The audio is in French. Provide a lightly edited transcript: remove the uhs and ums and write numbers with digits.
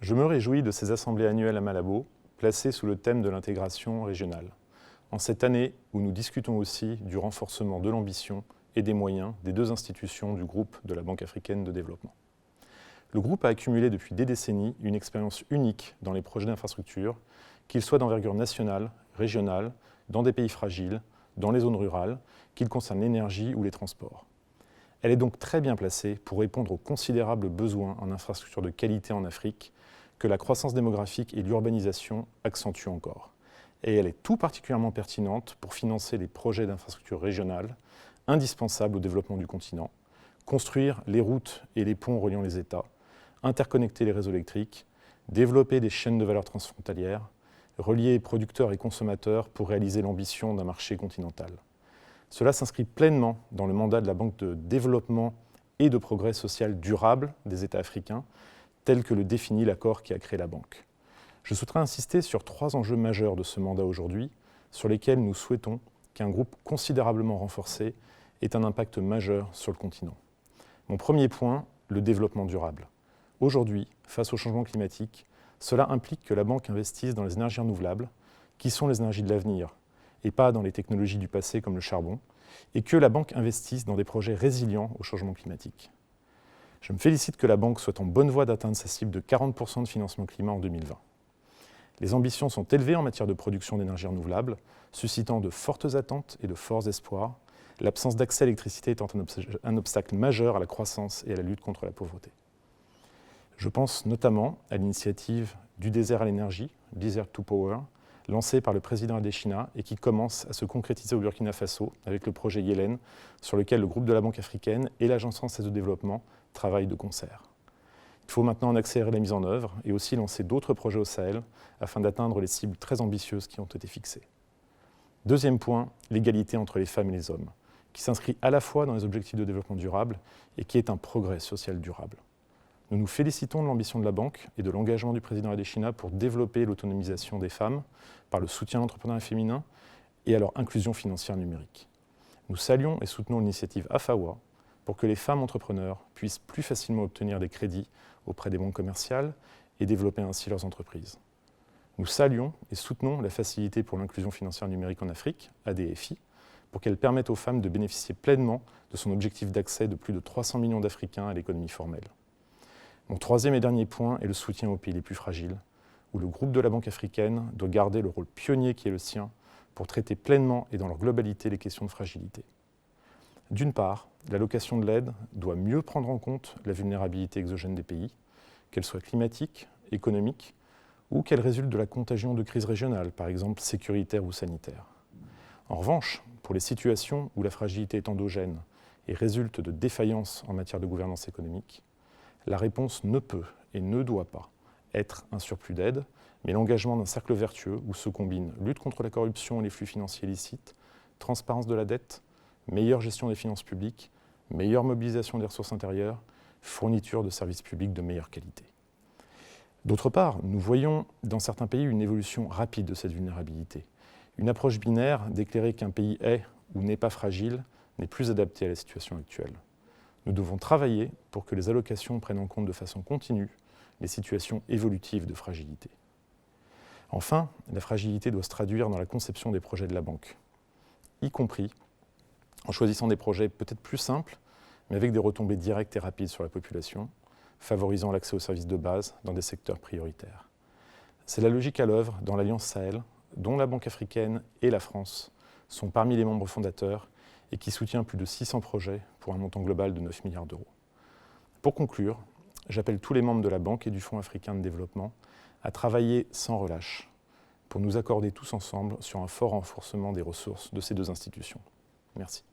Je me réjouis de ces assemblées annuelles à Malabo, placées sous le thème de l'intégration régionale, en cette année où nous discutons aussi du renforcement de l'ambition et des moyens des deux institutions du groupe de la Banque africaine de développement. Le groupe a accumulé depuis des décennies une expérience unique dans les projets d'infrastructure, qu'ils soient d'envergure nationale, régionale, dans des pays fragiles, dans les zones rurales, qu'ils concernent l'énergie ou les transports. Elle est donc très bien placée pour répondre aux considérables besoins en infrastructures de qualité en Afrique que la croissance démographique et l'urbanisation accentuent encore. Et elle est tout particulièrement pertinente pour financer les projets d'infrastructures régionales indispensables au développement du continent, construire les routes et les ponts reliant les États, interconnecter les réseaux électriques, développer des chaînes de valeur transfrontalières, relier producteurs et consommateurs pour réaliser l'ambition d'un marché continental. Cela s'inscrit pleinement dans le mandat de la Banque de développement et de progrès social durable des États africains, tel que le définit l'accord qui a créé la banque. Je souhaiterais insister sur 3 enjeux majeurs de ce mandat aujourd'hui, sur lesquels nous souhaitons qu'un groupe considérablement renforcé ait un impact majeur sur le continent. Mon premier point, le développement durable. Aujourd'hui, face au changement climatique, cela implique que la banque investisse dans les énergies renouvelables, qui sont les énergies de l'avenir, et pas dans les technologies du passé comme le charbon, et que la banque investisse dans des projets résilients au changement climatique. Je me félicite que la banque soit en bonne voie d'atteindre sa cible de 40% de financement climat en 2020. Les ambitions sont élevées en matière de production d'énergie renouvelable, suscitant de fortes attentes et de forts espoirs, l'absence d'accès à l'électricité étant un obstacle majeur à la croissance et à la lutte contre la pauvreté. Je pense notamment à l'initiative du désert à l'énergie, Desert to Power, lancée par le président Adesina et qui commence à se concrétiser au Burkina Faso avec le projet Yellen, sur lequel le groupe de la Banque africaine et l'Agence française de développement travaillent de concert. Il faut maintenant en accélérer la mise en œuvre et aussi lancer d'autres projets au Sahel afin d'atteindre les cibles très ambitieuses qui ont été fixées. Deuxième point, l'égalité entre les femmes et les hommes, qui s'inscrit à la fois dans les objectifs de développement durable et qui est un progrès social durable. Nous nous félicitons de l'ambition de la banque et de l'engagement du président Adesina pour développer l'autonomisation des femmes par le soutien à l'entrepreneuriat féminin et à leur inclusion financière numérique. Nous saluons et soutenons l'initiative AFAWA pour que les femmes entrepreneurs puissent plus facilement obtenir des crédits auprès des banques commerciales et développer ainsi leurs entreprises. Nous saluons et soutenons la Facilité pour l'inclusion financière numérique en Afrique, ADFI, pour qu'elle permette aux femmes de bénéficier pleinement de son objectif d'accès de plus de 300 millions d'Africains à l'économie formelle. Mon troisième et dernier point est le soutien aux pays les plus fragiles, où le groupe de la Banque africaine doit garder le rôle pionnier qui est le sien pour traiter pleinement et dans leur globalité les questions de fragilité. D'une part, l'allocation de l'aide doit mieux prendre en compte la vulnérabilité exogène des pays, qu'elle soit climatique, économique, ou qu'elle résulte de la contagion de crises régionales, par exemple sécuritaires ou sanitaires. En revanche, pour les situations où la fragilité est endogène et résulte de défaillances en matière de gouvernance économique, la réponse ne peut et ne doit pas être un surplus d'aide, mais l'engagement d'un cercle vertueux où se combinent lutte contre la corruption et les flux financiers illicites, transparence de la dette, meilleure gestion des finances publiques, meilleure mobilisation des ressources intérieures, fourniture de services publics de meilleure qualité. D'autre part, nous voyons dans certains pays une évolution rapide de cette vulnérabilité. Une approche binaire d'éclairer qu'un pays est ou n'est pas fragile n'est plus adaptée à la situation actuelle. Nous devons travailler pour que les allocations prennent en compte de façon continue les situations évolutives de fragilité. Enfin, la fragilité doit se traduire dans la conception des projets de la banque, y compris en choisissant des projets peut-être plus simples, mais avec des retombées directes et rapides sur la population, favorisant l'accès aux services de base dans des secteurs prioritaires. C'est la logique à l'œuvre dans l'Alliance Sahel, dont la Banque africaine et la France sont parmi les membres fondateurs et qui soutient plus de 600 projets pour un montant global de 9 milliards d'euros. Pour conclure, j'appelle tous les membres de la Banque et du Fonds africain de développement à travailler sans relâche pour nous accorder tous ensemble sur un fort renforcement des ressources de ces deux institutions. Merci.